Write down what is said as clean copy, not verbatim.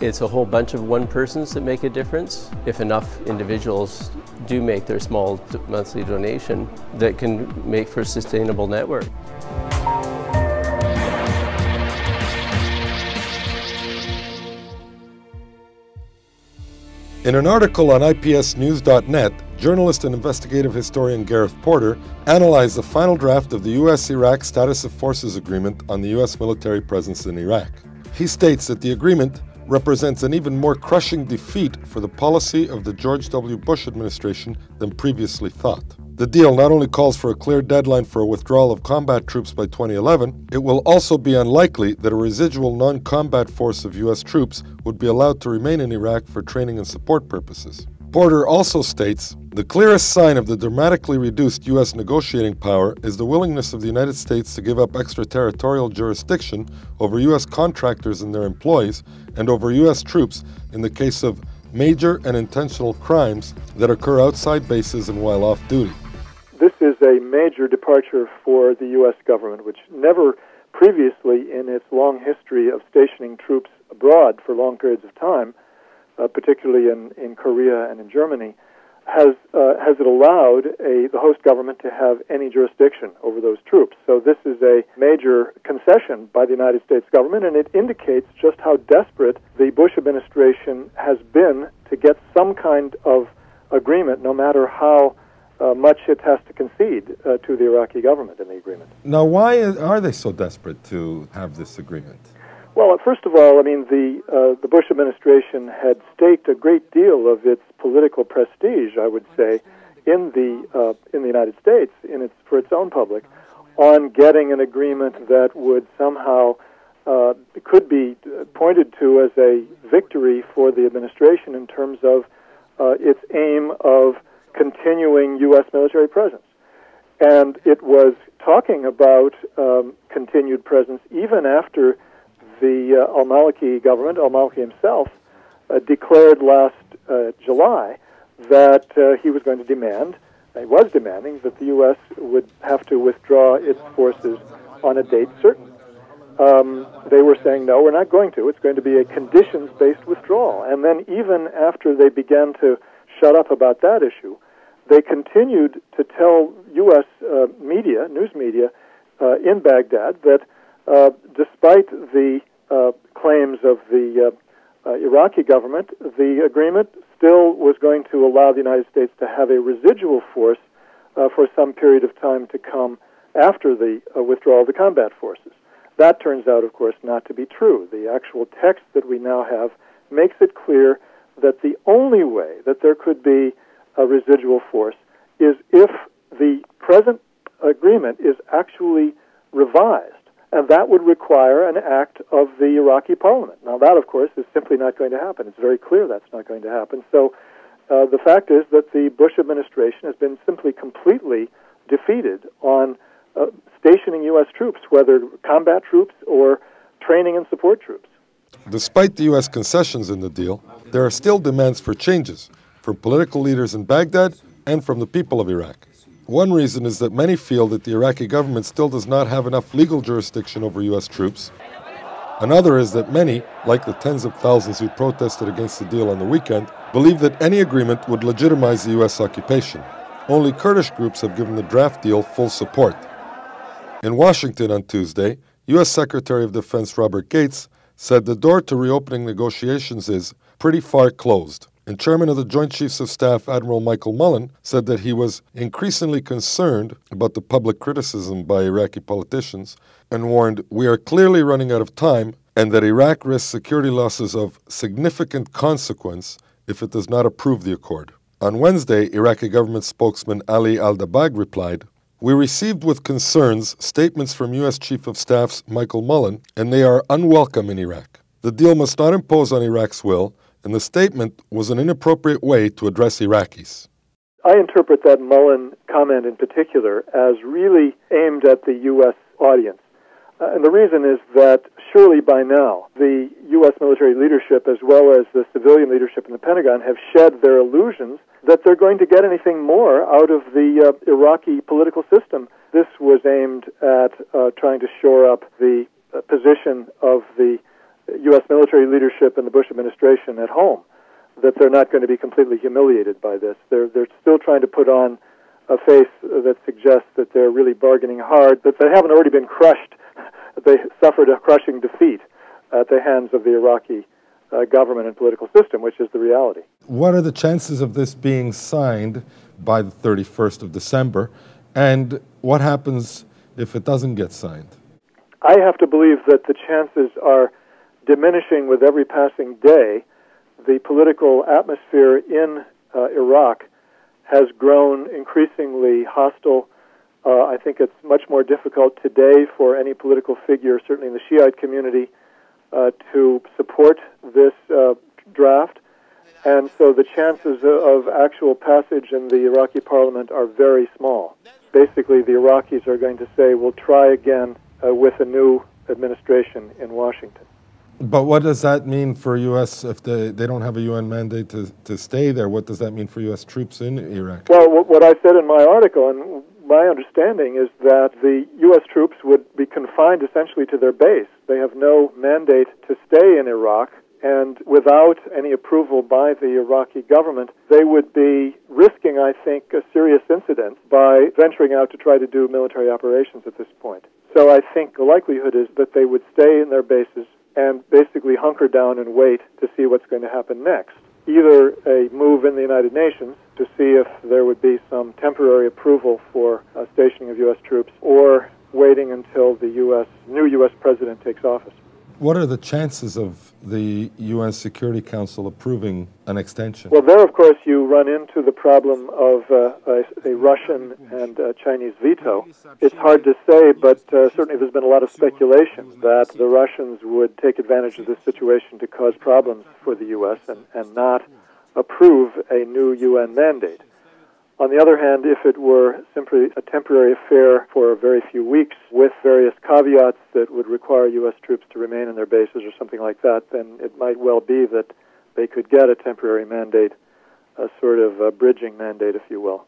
It's a whole bunch of one persons that make a difference. If enough individuals do make their small monthly donation, that can make for a sustainable network. In an article on IPSnews.net, journalist and investigative historian Gareth Porter analyzed the final draft of the U.S.-Iraq Status of Forces Agreement on the U.S. military presence in Iraq. He states that the agreement represents an even more crushing defeat for the policy of the George W. Bush administration than previously thought. The deal not only calls for a clear deadline for a withdrawal of combat troops by 2011, it will also be unlikely that a residual non-combat force of U.S. troops would be allowed to remain in Iraq for training and support purposes. Porter also states, the clearest sign of the dramatically reduced U.S. negotiating power is the willingness of the United States to give up extraterritorial jurisdiction over U.S. contractors and their employees and over U.S. troops in the case of major and intentional crimes that occur outside bases and while off duty. This is a major departure for the U.S. government, which never previously in its long history of stationing troops abroad for long periods of time, particularly in Korea and in Germany, has it allowed the host government to have any jurisdiction over those troops. So this is a major concession by the United States government, and it indicates just how desperate the Bush administration has been to get some kind of agreement, no matter how much it has to concede to the Iraqi government in the agreement. Now, why are they so desperate to have this agreement? Well, first of all, I mean, the Bush administration had staked a great deal of its political prestige, I would say, in the United States, for its own public, on getting an agreement that would somehow could be pointed to as a victory for the administration in terms of its aim of continuing U.S. military presence. And it was talking about continued presence even after the al-Maliki government, al-Maliki himself, declared last July that he was going to demand, he was demanding, that the U.S. would have to withdraw its forces on a date certain. They were saying, no, we're not going to. It's going to be a conditions-based withdrawal. And then even after they began to shut up about that issue, they continued to tell U.S. media, news media, in Baghdad that despite the claims of the Iraqi government, the agreement still was going to allow the United States to have a residual force for some period of time to come after the withdrawal of the combat forces. That turns out, of course, not to be true. The actual text that we now have makes it clear that the only way that there could be a residual force is if the present agreement is actually revised, and that would require an act of the Iraqi parliament. Now, that, of course, is simply not going to happen. It's very clear that's not going to happen. So the fact is that the Bush administration has been simply completely defeated on stationing U.S. troops, whether combat troops or training and support troops. Despite the U.S. concessions in the deal, there are still demands for changes from political leaders in Baghdad and from the people of Iraq. One reason is that many feel that the Iraqi government still does not have enough legal jurisdiction over U.S. troops. Another is that many, like the tens of thousands who protested against the deal on the weekend, believe that any agreement would legitimize the U.S. occupation. Only Kurdish groups have given the draft deal full support. In Washington on Tuesday, U.S. Secretary of Defense Robert Gates said the door to reopening negotiations is pretty far closed. And Chairman of the Joint Chiefs of Staff, Admiral Michael Mullen, said that he was increasingly concerned about the public criticism by Iraqi politicians and warned, "We are clearly running out of time and that Iraq risks security losses of significant consequence if it does not approve the accord." On Wednesday, Iraqi government spokesman Ali al-Dabag replied, "We received with concerns statements from U.S. Chief of Staff's Michael Mullen, and they are unwelcome in Iraq. The deal must not impose on Iraq's will, and the statement was an inappropriate way to address Iraqis." I interpret that Mullen comment in particular as really aimed at the U.S. audience. And the reason is that surely by now the U.S. military leadership as well as the civilian leadership in the Pentagon have shed their illusions that they're going to get anything more out of the Iraqi political system. This was aimed at trying to shore up the position of the U.S. military leadership and the Bush administration at home that they're not going to be completely humiliated by this. They're still trying to put on a face that suggests that they're really bargaining hard, that they haven't already been crushed, that they suffered a crushing defeat at the hands of the Iraqi government and political system, which is the reality. What are the chances of this being signed by the 31st of December, and what happens if it doesn't get signed? I have to believe that the chances are diminishing with every passing day. The political atmosphere in Iraq has grown increasingly hostile. I think it's much more difficult today for any political figure, certainly in the Shiite community, to support this draft. And so the chances of actual passage in the Iraqi parliament are very small. Basically, the Iraqis are going to say, we'll try again with a new administration in Washington. But what does that mean for U.S. if they don't have a UN mandate to stay there? What does that mean for U.S. troops in Iraq? Well, what I said in my article, and my understanding is that the U.S. troops would be confined essentially to their base. They have no mandate to stay in Iraq, and without any approval by the Iraqi government, they would be risking, I think, a serious incident by venturing out to try to do military operations at this point. So I think the likelihood is that they would stay in their bases and basically hunker down and wait to see what's going to happen next. Either a move in the United Nations to see if there would be some temporary approval for stationing of U.S. troops, or waiting until the new U.S. president takes office. What are the chances of the UN Security Council approving an extension? Well, there, of course, you run into the problem of a Russian and Chinese veto. It's hard to say, but certainly there's been a lot of speculation that the Russians would take advantage of this situation to cause problems for the U.S. and not approve a new UN mandate. On the other hand, if it were simply a temporary affair for a very few weeks with various caveats that would require U.S. troops to remain in their bases or something like that, then it might well be that they could get a temporary mandate, a sort of a bridging mandate, if you will.